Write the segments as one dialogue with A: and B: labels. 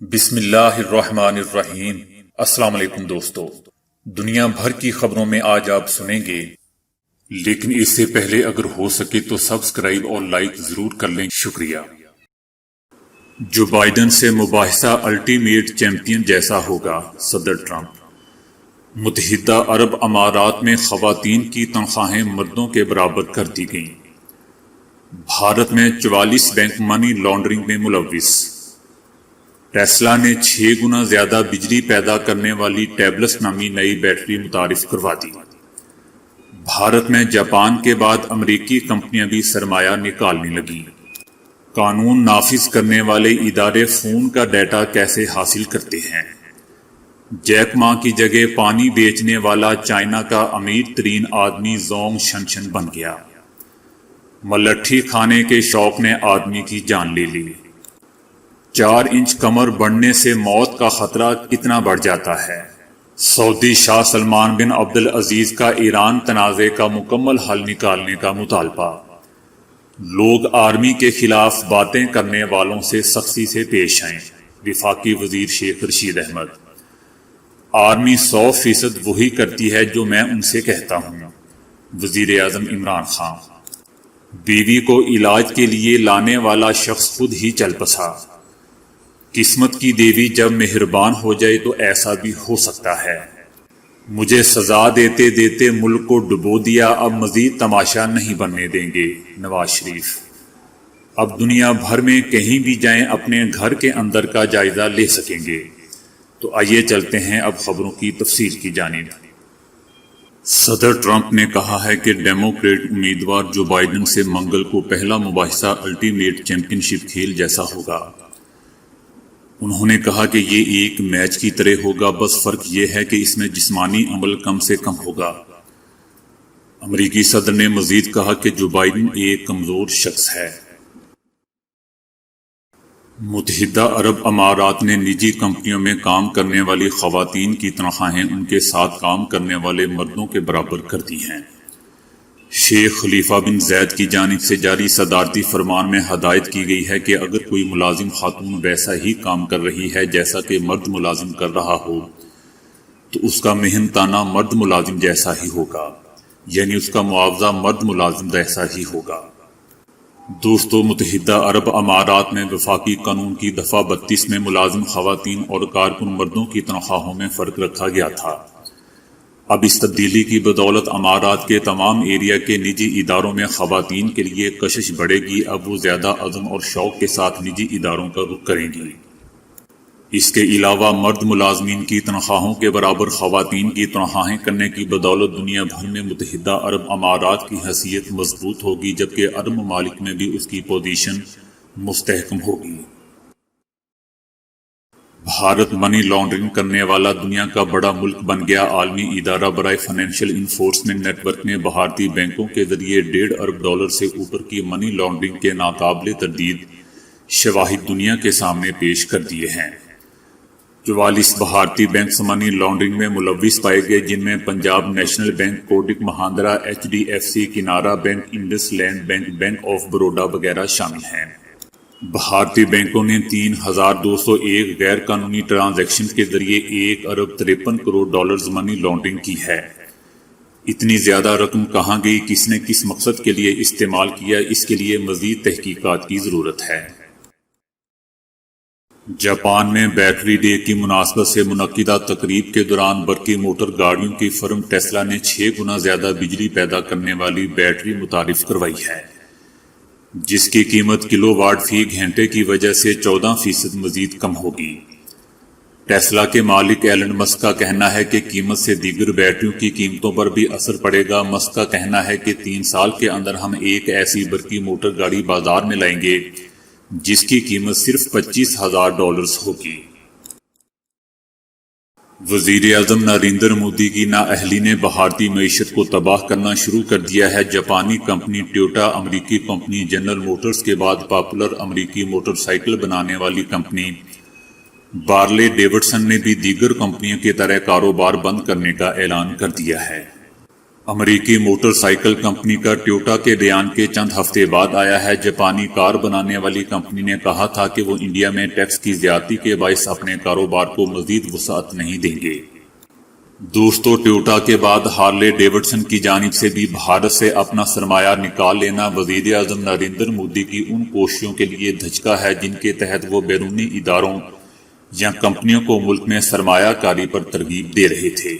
A: بسم اللہ الرحمن الرحیم۔ السلام علیکم دوستو، دنیا بھر کی خبروں میں آج آپ سنیں گے، لیکن اس سے پہلے اگر ہو سکے تو سبسکرائب اور لائک ضرور کر لیں، شکریہ۔ جو بائیڈن سے مباحثہ الٹیمیٹ چیمپئن جیسا ہوگا، صدر ٹرمپ۔ متحدہ عرب امارات میں خواتین کی تنخواہیں مردوں کے برابر کر دی گئیں۔ بھارت میں 44 بینک منی لانڈرنگ میں ملوث۔ ٹیسلا نے 6 گنا زیادہ بجلی پیدا کرنے والی ٹیبلس نامی نئی بیٹری متعارف کروا دی۔ بھارت میں جاپان کے بعد امریکی کمپنیاں بھی سرمایہ نکالنے لگیں۔ قانون نافذ کرنے والے ادارے فون کا ڈیٹا کیسے حاصل کرتے ہیں؟ جیک ما کی جگہ پانی بیچنے والا چائنا کا امیر ترین آدمی زونگ شنشن بن گیا۔ ملٹھی کھانے کے شوق نے آدمی کی جان لے لی۔ 4 انچ کمر بڑھنے سے موت کا خطرہ کتنا بڑھ جاتا ہے؟ سعودی شاہ سلمان بن عبدالعزیز کا ایران تنازع کا مکمل حل نکالنے کا مطالبہ۔ لوگ آرمی کے خلاف باتیں کرنے والوں سے سختی سے پیش آئیں، وفاقی وزیر شیخ رشید احمد۔ آرمی 100% وہی کرتی ہے جو میں ان سے کہتا ہوں، وزیر اعظم عمران خان۔ بیوی کو علاج کے لیے لانے والا شخص خود ہی چل بسا۔ قسمت کی دیوی جب مہربان ہو جائے تو ایسا بھی ہو سکتا ہے۔ مجھے سزا دیتے دیتے ملک کو ڈبو دیا، اب مزید تماشا نہیں بننے دیں گے، نواز شریف۔ اب دنیا بھر میں کہیں بھی جائیں اپنے گھر کے اندر کا جائزہ لے سکیں گے۔ تو آئیے چلتے ہیں اب خبروں کی تفصیل کی جانب۔ صدر ٹرمپ نے کہا ہے کہ ڈیموکریٹ امیدوار جو بائیڈن سے منگل کو پہلا مباحثہ الٹیمیٹ چیمپئن شپ کھیل جیسا ہوگا۔ انہوں نے کہا کہ یہ ایک میچ کی طرح ہوگا، بس فرق یہ ہے کہ اس میں جسمانی عمل کم سے کم ہوگا۔ امریکی صدر نے مزید کہا کہ جو بائیڈن ایک کمزور شخص ہے۔ متحدہ عرب امارات نے نجی کمپنیوں میں کام کرنے والی خواتین کی تنخواہیں ان کے ساتھ کام کرنے والے مردوں کے برابر کر دی ہیں۔ شیخ خلیفہ بن زید کی جانب سے جاری صدارتی فرمان میں ہدایت کی گئی ہے کہ اگر کوئی ملازم خاتون ویسا ہی کام کر رہی ہے جیسا کہ مرد ملازم کر رہا ہو تو اس کا محنتانہ مرد ملازم جیسا ہی ہوگا، یعنی اس کا معاوضہ مرد ملازم جیسا ہی ہوگا۔ دوستو، متحدہ عرب امارات میں وفاقی قانون کی دفعہ 32 میں ملازم خواتین اور کارکن مردوں کی تنخواہوں میں فرق رکھا گیا تھا۔ اب اس تبدیلی کی بدولت امارات کے تمام ایریا کے نجی اداروں میں خواتین کے لیے کشش بڑھے گی۔ اب وہ زیادہ عزم اور شوق کے ساتھ نجی اداروں کا رخ کریں گی۔ اس کے علاوہ مرد ملازمین کی تنخواہوں کے برابر خواتین کی تنخواہیں کرنے کی بدولت دنیا بھر میں متحدہ عرب امارات کی حیثیت مضبوط ہوگی، جبکہ عرب ممالک میں بھی اس کی پوزیشن مستحکم ہوگی۔ بھارت منی لانڈرنگ کرنے والا دنیا کا بڑا ملک بن گیا۔ عالمی ادارہ برائے فائنینشل انفورسمنٹ نیٹ ورک نے بھارتی بینکوں کے ذریعے $1.5 ارب سے اوپر کی منی لانڈرنگ کے ناقابل تردید شواہد دنیا کے سامنے پیش کر دیے ہیں۔ 44 بھارتی بینکس منی لانڈرنگ میں ملوث پائے گئے، جن میں Punjab national bank, Kotak Mahindra, HDFC، Canara bank, IndusInd bank, bank of Baroda وغیرہ شامل ہیں۔ بھارتی بینکوں نے 3,201 غیر قانونی ٹرانزیکشن کے ذریعے $1.53 ارب منی لانڈرنگ کی ہے۔ اتنی زیادہ رقم کہاں گئی، کس نے کس مقصد کے لیے استعمال کیا، اس کے لیے مزید تحقیقات کی ضرورت ہے۔ جاپان میں بیٹری ڈے کی مناسبت سے منعقدہ تقریب کے دوران برقی موٹر گاڑیوں کی فرم ٹیسلا نے 6 گنا زیادہ بجلی پیدا کرنے والی بیٹری متعارف کروائی ہے، جس کی قیمت کلو واٹ فی گھنٹے کی وجہ سے 14% مزید کم ہوگی۔ ٹیسلا کے مالک ایلن مسک کا کہنا ہے کہ قیمت سے دیگر بیٹریوں کی قیمتوں پر بھی اثر پڑے گا۔ مسک کا کہنا ہے کہ 3 سال کے اندر ہم ایک ایسی برقی موٹر گاڑی بازار میں لائیں گے جس کی قیمت صرف $25,000 ہوگی۔ وزیر اعظم نریندر مودی کی نااہلی نے بھارتی معیشت کو تباہ کرنا شروع کر دیا ہے۔ جاپانی کمپنی ٹویوٹا، امریکی کمپنی جنرل موٹرز کے بعد پاپولر امریکی موٹر سائیکل بنانے والی کمپنی بارلے ڈیوڈسن نے بھی دیگر کمپنیوں کی طرح کاروبار بند کرنے کا اعلان کر دیا ہے۔ امریکی موٹر سائیکل کمپنی کا ٹویوٹا کے بیان کے چند ہفتے بعد آیا ہے۔ جاپانی کار بنانے والی کمپنی نے کہا تھا کہ وہ انڈیا میں ٹیکس کی زیادتی کے باعث اپنے کاروبار کو مزید وسعت نہیں دیں گے۔ دوستو، ٹویوٹا کے بعد ہارلے ڈیوڈسن کی جانب سے بھی بھارت سے اپنا سرمایہ نکال لینا وزیر اعظم نریندر مودی کی ان کوششوں کے لیے دھچکا ہے جن کے تحت وہ بیرونی اداروں یا کمپنیوں کو ملک میں سرمایہ کاری پر ترغیب دے رہے تھے۔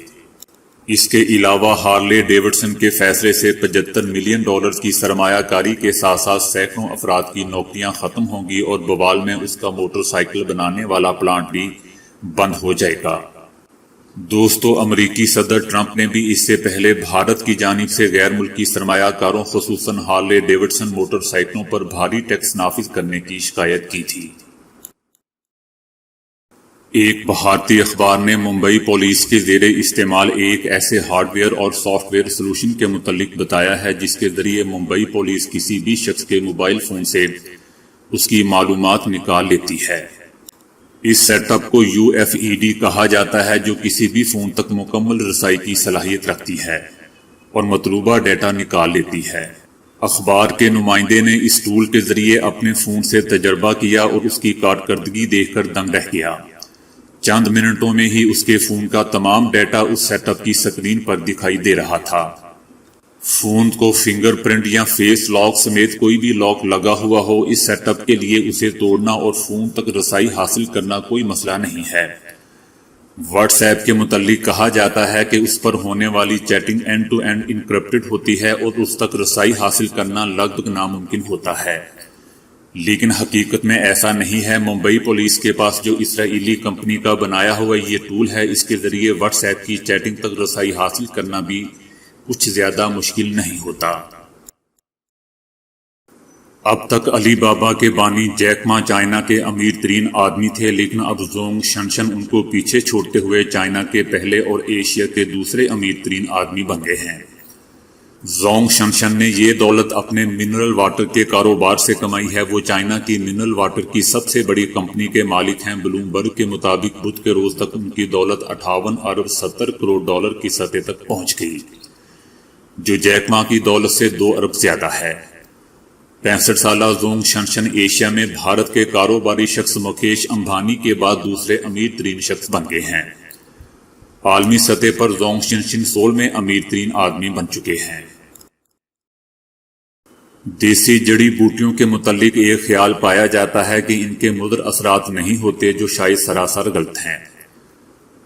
A: اس کے علاوہ ہارلے ڈیوڈسن کے فیصلے سے $75 ملین کی سرمایہ کاری کے ساتھ ساتھ سینکڑوں افراد کی نوکریاں ختم ہوں گی اور بوال میں اس کا موٹر سائیکل بنانے والا پلانٹ بھی بند ہو جائے گا۔ دوستو، امریکی صدر ٹرمپ نے بھی اس سے پہلے بھارت کی جانب سے غیر ملکی سرمایہ کاروں خصوصاً ہارلے ڈیوڈسن موٹر سائیکلوں پر بھاری ٹیکس نافذ کرنے کی شکایت کی تھی۔ ایک بھارتی اخبار نے ممبئی پولیس کے زیر استعمال ایک ایسے ہارڈ ویئر اور سافٹ ویئر سلوشن کے متعلق بتایا ہے جس کے ذریعے ممبئی پولیس کسی بھی شخص کے موبائل فون سے اس کی معلومات نکال لیتی ہے۔ اس سیٹ اپ کو UFED کہا جاتا ہے، جو کسی بھی فون تک مکمل رسائی کی صلاحیت رکھتی ہے اور مطلوبہ ڈیٹا نکال لیتی ہے۔ اخبار کے نمائندے نے اس ٹول کے ذریعے اپنے فون سے تجربہ کیا اور اس کی کارکردگی دیکھ کر دنگ رہ گیا۔ چند منٹوں میں ہی اس کے فون کا تمام ڈیٹا اس سیٹ اپ کی سکرین پر دکھائی دے رہا تھا۔ فون کو فنگر پرنٹ یا فیس لاک سمیت کوئی بھی لاک لگا ہوا ہو، اس سیٹ اپ کے لیے اسے توڑنا اور فون تک رسائی حاصل کرنا کوئی مسئلہ نہیں ہے۔ واٹس ایپ کے متعلق کہا جاتا ہے کہ اس پر ہونے والی chatting end to end encrypted ہوتی ہے اور اس تک رسائی حاصل کرنا لگ بھگ ناممکن ہوتا ہے، لیکن حقیقت میں ایسا نہیں ہے۔ ممبئی پولیس کے پاس جو اسرائیلی کمپنی کا بنایا ہوا یہ ٹول ہے، اس کے ذریعے واٹس ایپ کی چیٹنگ تک رسائی حاصل کرنا بھی کچھ زیادہ مشکل نہیں ہوتا۔ اب تک علی بابا کے بانی جیک ما چائنا کے امیر ترین آدمی تھے، لیکن اب زونگ شنشن ان کو پیچھے چھوڑتے ہوئے چائنا کے پہلے اور ایشیا کے دوسرے امیر ترین آدمی بن گئے ہیں۔ زونگ شنشن نے یہ دولت اپنے منرل واٹر کے کاروبار سے کمائی ہے۔ وہ چائنا کی منرل واٹر کی سب سے بڑی کمپنی کے مالک ہیں۔ بلومبرگ کے مطابق بدھ کے روز تک ان کی دولت 58 ارب 70 کروڑ ڈالر کی سطح تک پہنچ گئی، جو جیک ما کی دولت سے 2 ارب زیادہ ہے۔ 65 سالہ زونگ شنشن ایشیا میں بھارت کے کاروباری شخص مکیش امبانی کے بعد دوسرے امیر ترین شخص بن گئے ہیں۔ عالمی سطح پر زونگ شنشن 16 میں امیر ترین آدمی بن چکے ہیں۔ دیسی جڑی بوٹیوں کے متعلق ایک خیال پایا جاتا ہے کہ ان کے مضر اثرات نہیں ہوتے، جو شاید سراسر غلط ہیں۔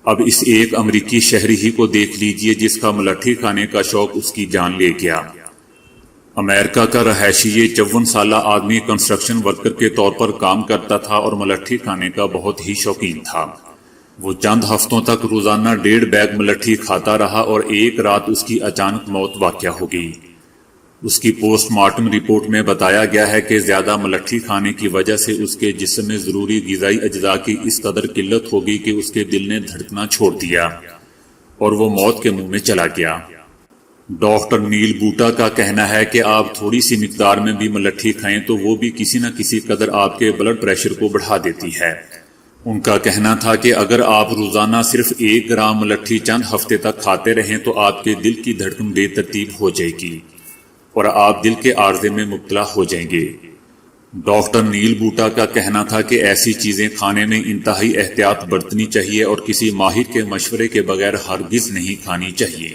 A: اب اس ایک امریکی شہری ہی کو دیکھ لیجئے جس کا ملٹھی کھانے کا شوق اس کی جان لے گیا۔ امریکہ کا رہائشی یہ 54 سالہ آدمی کنسٹرکشن ورکر کے طور پر کام کرتا تھا اور ملٹھی کھانے کا بہت ہی شوقین تھا۔ وہ چند ہفتوں تک روزانہ 1.5 بیگ ملٹھی کھاتا رہا اور ایک رات اس کی اچانک موت واقع ہو گئی۔ اس کی پوسٹ مارٹم رپورٹ میں بتایا گیا ہے کہ زیادہ ملٹھی کھانے کی وجہ سے اس کے جسم میں ضروری غذائی اجزاء کی اس قدر قلت ہو گئی کہ اس کے دل نے دھڑکنا چھوڑ دیا اور وہ موت کے منہ میں چلا گیا۔ ڈاکٹر نیل بوٹا کا کہنا ہے کہ آپ تھوڑی سی مقدار میں بھی ملٹھی کھائیں تو وہ بھی کسی نہ کسی قدر آپ کے بلڈ پریشر کو بڑھا دیتی ہے۔ ان کا کہنا تھا کہ اگر آپ روزانہ صرف 1 گرام ملٹھی چند ہفتے تک کھاتے رہیں تو آپ کے دل کی دھڑکن بے ترتیب ہو جائے گی اور آپ دل کے عارضے میں مبتلا ہو جائیں گے۔ ڈاکٹر نیل بوٹا کا کہنا تھا کہ ایسی چیزیں کھانے میں انتہائی احتیاط برتنی چاہیے اور کسی ماہر کے مشورے کے بغیر ہرگز نہیں کھانی چاہیے۔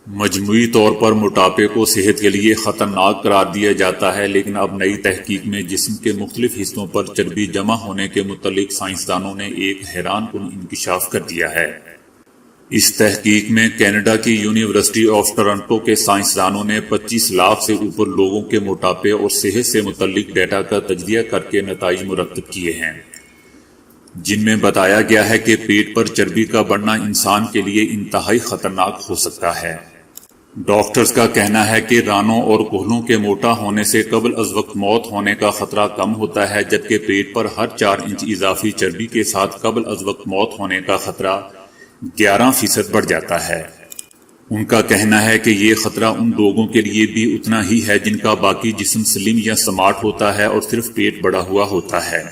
A: مجموعی طور پر موٹاپے کو صحت کے لیے خطرناک قرار دیا جاتا ہے، لیکن اب نئی تحقیق میں جسم کے مختلف حصوں پر چربی جمع ہونے کے متعلق سائنسدانوں نے ایک حیران کن انکشاف کر دیا ہے۔ اس تحقیق میں کینیڈا کی یونیورسٹی آف ٹورنٹو کے سائنسدانوں نے 25 لاکھ سے اوپر لوگوں کے موٹاپے اور صحت سے متعلق ڈیٹا کا تجزیہ کر کے نتائج مرتب کیے ہیں، جن میں بتایا گیا ہے کہ پیٹ پر چربی کا بڑھنا انسان کے لیے انتہائی خطرناک ہو سکتا ہے۔ ڈاکٹرز کا کہنا ہے کہ رانوں اور کہلوں کے موٹا ہونے سے قبل از وقت موت ہونے کا خطرہ کم ہوتا ہے، جبکہ پیٹ پر ہر 4 انچ اضافی چربی کے ساتھ قبل از وقت موت ہونے کا خطرہ 11% بڑھ جاتا ہے۔ ان کا کہنا ہے کہ یہ خطرہ ان لوگوں کے لیے بھی اتنا ہی ہے جن کا باقی جسم سلیم یا سمارٹ ہوتا ہے اور صرف پیٹ بڑا ہوا ہوتا ہے۔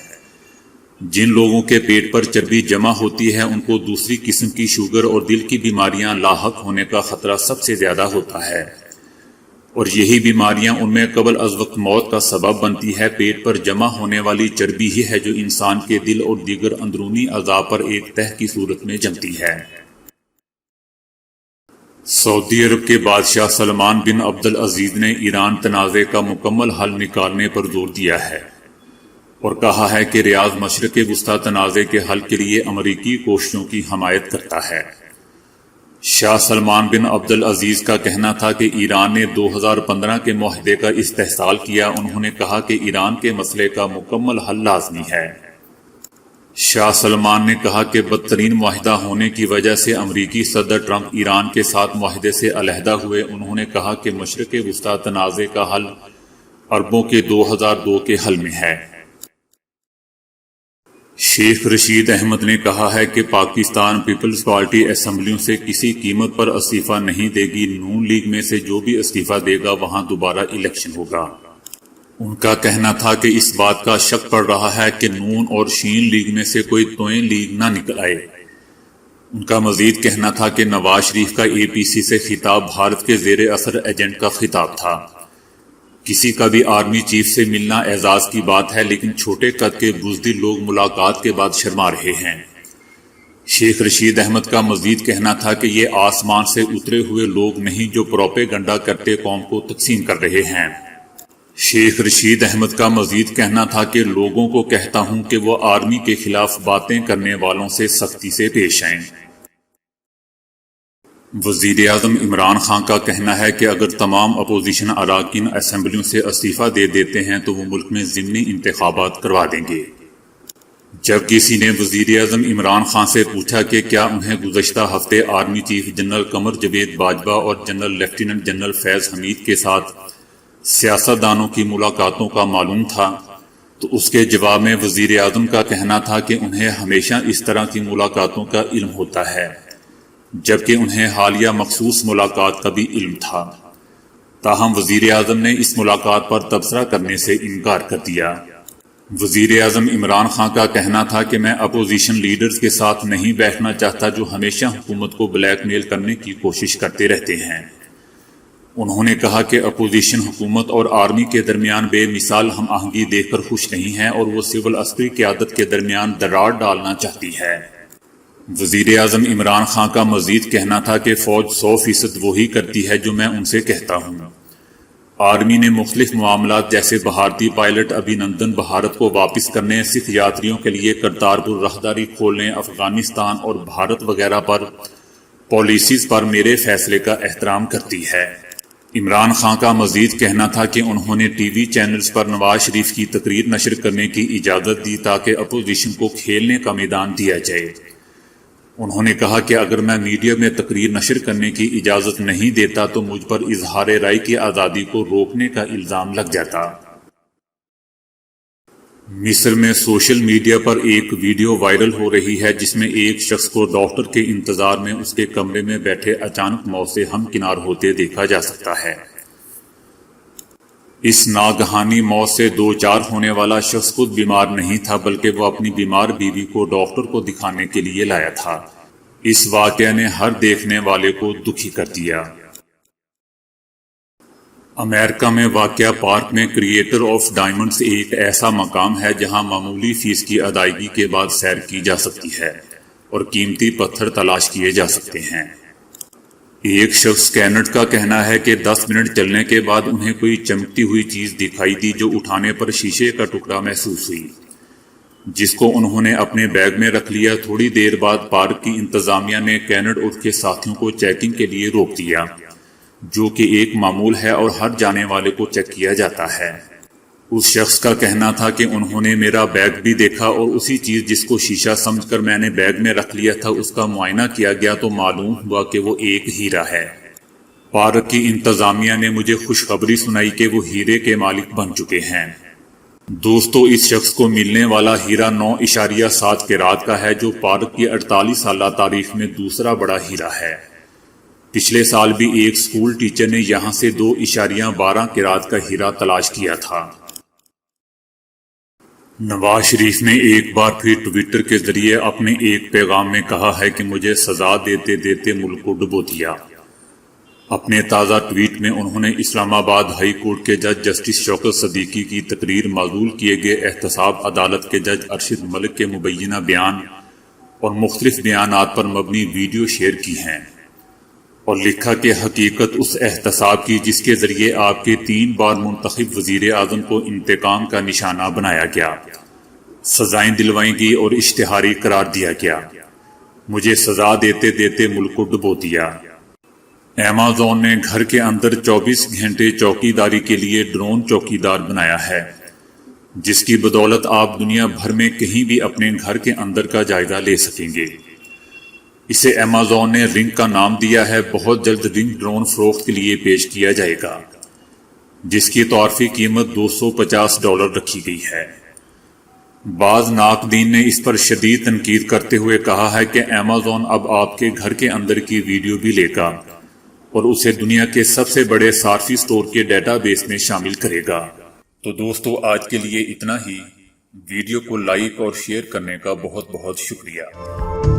A: جن لوگوں کے پیٹ پر چربی جمع ہوتی ہے ان کو دوسری قسم کی شوگر اور دل کی بیماریاں لاحق ہونے کا خطرہ سب سے زیادہ ہوتا ہے، اور یہی بیماریاں ان میں قبل از وقت موت کا سبب بنتی ہے۔ پیٹ پر جمع ہونے والی چربی ہی ہے جو انسان کے دل اور دیگر اندرونی اعضاء پر ایک تہ کی صورت میں جمتی ہے۔ سعودی عرب کے بادشاہ سلمان بن عبدالعزیز نے ایران تنازع کا مکمل حل نکالنے پر زور دیا ہے اور کہا ہے کہ ریاض مشرق وسطی تنازع کے حل کے لیے امریکی کوششوں کی حمایت کرتا ہے۔ شاہ سلمان بن عبدالعزیز کا کہنا تھا کہ ایران نے 2015 کے معاہدے کا استحصال کیا۔ انہوں نے کہا کہ ایران کے مسئلے کا مکمل حل لازمی ہے۔ شاہ سلمان نے کہا کہ بدترین معاہدہ ہونے کی وجہ سے امریکی صدر ٹرمپ ایران کے ساتھ معاہدے سے علیحدہ ہوئے۔ انہوں نے کہا کہ مشرق وسطی تنازع کا حل عربوں کے 2002 کے حل میں ہے۔ شیخ رشید احمد نے کہا ہے کہ پاکستان پیپلز پارٹی اسمبلیوں سے کسی قیمت پر استعفیٰ نہیں دے گی۔ نون لیگ میں سے جو بھی استعفیٰ دے گا وہاں دوبارہ الیکشن ہوگا۔ ان کا کہنا تھا کہ اس بات کا شک پڑ رہا ہے کہ نون اور شین لیگ میں سے کوئی توئیں لیگ نہ نکل آئے۔ ان کا مزید کہنا تھا کہ نواز شریف کا اے پی سی سے خطاب بھارت کے زیر اثر ایجنٹ کا خطاب تھا۔ کسی کا بھی آرمی چیف سے ملنا اعزاز کی بات ہے، لیکن چھوٹے قد کے بزدل لوگ ملاقات کے بعد شرما رہے ہیں۔ شیخ رشید احمد کا مزید کہنا تھا کہ یہ آسمان سے اترے ہوئے لوگ نہیں جو پروپیگنڈا کرتے قوم کو تقسیم کر رہے ہیں۔ شیخ رشید احمد کا مزید کہنا تھا کہ لوگوں کو کہتا ہوں کہ وہ آرمی کے خلاف باتیں کرنے والوں سے سختی سے پیش آئیں۔ وزیر اعظم عمران خان کا کہنا ہے کہ اگر تمام اپوزیشن اراکین اسمبلیوں سے استعفیٰ دے دیتے ہیں تو وہ ملک میں ضمنی انتخابات کروا دیں گے۔ جب کسی نے وزیر اعظم عمران خان سے پوچھا کہ کیا انہیں گزشتہ ہفتے army chief general Qamar Javed Bajwa اور جنرل لیفٹیننٹ جنرل فیض حمید کے ساتھ سیاستدانوں کی ملاقاتوں کا معلوم تھا، تو اس کے جواب میں وزیر اعظم کا کہنا تھا کہ انہیں ہمیشہ اس طرح کی ملاقاتوں کا علم ہوتا ہے، جبکہ انہیں حالیہ مخصوص ملاقات کا بھی علم تھا۔ تاہم وزیر اعظم نے اس ملاقات پر تبصرہ کرنے سے انکار کر دیا۔ وزیر اعظم عمران خان کا کہنا تھا کہ میں اپوزیشن لیڈرز کے ساتھ نہیں بیٹھنا چاہتا جو ہمیشہ حکومت کو بلیک میل کرنے کی کوشش کرتے رہتے ہیں۔ انہوں نے کہا کہ اپوزیشن حکومت اور آرمی کے درمیان بے مثال ہم آہنگی دیکھ کر خوش نہیں ہے اور وہ سول عسکری قیادت کے درمیان درار ڈالنا چاہتی ہے۔ وزیر اعظم عمران خان کا مزید کہنا تھا کہ فوج 100% وہی کرتی ہے جو میں ان سے کہتا ہوں۔ آرمی نے مختلف معاملات جیسے بھارتی پائلٹ ابھینندن بھارت کو واپس کرنے، سکھ یاتریوں کے لیے کرتارپور راہداری کھولنے، افغانستان اور بھارت وغیرہ پر پالیسیز پر میرے فیصلے کا احترام کرتی ہے۔ عمران خان کا مزید کہنا تھا کہ انہوں نے ٹی وی چینلز پر نواز شریف کی تقریر نشر کرنے کی اجازت دی تاکہ اپوزیشن کو کھیلنے کا میدان دیا جائے۔ انہوں نے کہا کہ اگر میں میڈیا میں تقریر نشر کرنے کی اجازت نہیں دیتا تو مجھ پر اظہار رائے کی آزادی کو روکنے کا الزام لگ جاتا۔ مصر میں سوشل میڈیا پر ایک ویڈیو وائرل ہو رہی ہے جس میں ایک شخص کو ڈاکٹر کے انتظار میں اس کے کمرے میں بیٹھے اچانک موت سے ہمکنار ہوتے دیکھا جا سکتا ہے۔ اس ناگہانی موت سے دوچار ہونے والا شخص خود بیمار نہیں تھا بلکہ وہ اپنی بیمار بیوی کو ڈاکٹر کو دکھانے کے لیے لایا تھا۔ اس واقعے نے ہر دیکھنے والے کو دکھی کر دیا۔ امریکہ میں واقع پارک میں کریٹر آف ڈائمنڈز ایک ایسا مقام ہے جہاں معمولی فیس کی ادائیگی کے بعد سیر کی جا سکتی ہے اور قیمتی پتھر تلاش کیے جا سکتے ہیں۔ ایک شخص کینٹ کا کہنا ہے کہ 10 منٹ چلنے کے بعد انہیں کوئی چمکتی ہوئی چیز دکھائی دی جو اٹھانے پر شیشے کا ٹکڑا محسوس ہوئی، جس کو انہوں نے اپنے بیگ میں رکھ لیا۔ تھوڑی دیر بعد پارک کی انتظامیہ نے کینٹ اور اس کے ساتھیوں کو چیکنگ کے لیے روک دیا، جو کہ ایک معمول ہے اور ہر جانے والے کو چیک کیا جاتا ہے۔ اس شخص کا کہنا تھا کہ انہوں نے میرا بیگ بھی دیکھا اور اسی چیز جس کو شیشہ سمجھ کر میں نے بیگ میں رکھ لیا تھا اس کا معائنہ کیا گیا تو معلوم ہوا کہ وہ ایک ہیرا ہے۔ پارک کی انتظامیہ نے مجھے خوشخبری سنائی کہ وہ ہیرے کے مالک بن چکے ہیں۔ دوستو، اس شخص کو ملنے والا ہیرا 9.7 کیرات کا ہے، جو پارک کی 48 سالہ تاریخ میں دوسرا بڑا ہیرا ہے۔ پچھلے سال بھی ایک سکول ٹیچر نے یہاں سے 2.12 کیرات کا ہیرا تلاش کیا تھا۔ نواز شریف نے ایک بار پھر ٹویٹر کے ذریعے اپنے ایک پیغام میں کہا ہے کہ مجھے سزا دیتے دیتے ملک کو ڈبو دیا۔ اپنے تازہ ٹویٹ میں انہوں نے اسلام آباد ہائی کورٹ کے جج جسٹس شوکت صدیقی کی تقریر معزول کیے گئے احتساب عدالت کے جج ارشد ملک کے مبینہ بیان اور مختلف بیانات پر مبنی ویڈیو شیئر کی ہیں اور لکھا کہ حقیقت اس احتساب کی جس کے ذریعے آپ کے 3 بار منتخب وزیر اعظم کو انتقام کا نشانہ بنایا گیا، سزائیں دلوائی گئی اور اشتہاری قرار دیا گیا۔ مجھے سزا دیتے دیتے ملک کو ڈبو دیا۔ ایمیزون نے گھر کے اندر 24 گھنٹے چوکی داری کے لیے ڈرون چوکی دار بنایا ہے، جس کی بدولت آپ دنیا بھر میں کہیں بھی اپنے گھر کے اندر کا جائزہ لے سکیں گے۔ اسے ایمیزون نے رنگ کا نام دیا ہے۔ بہت جلد رنگ ڈرون فروخت کے لیے پیش کیا جائے گا، جس کی تعارفی قیمت $250 رکھی گئی ہے۔ بعض ناقدین نے اس پر شدید تنقید کرتے ہوئے کہا ہے کہ ایمیزون اب آپ کے گھر کے اندر کی ویڈیو بھی لے گا اور اسے دنیا کے سب سے بڑے صارفی سٹور کے ڈیٹا بیس میں شامل کرے گا۔ تو دوستو، آج کے لیے اتنا ہی۔ ویڈیو کو لائک اور شیئر کرنے کا بہت بہت شکریہ۔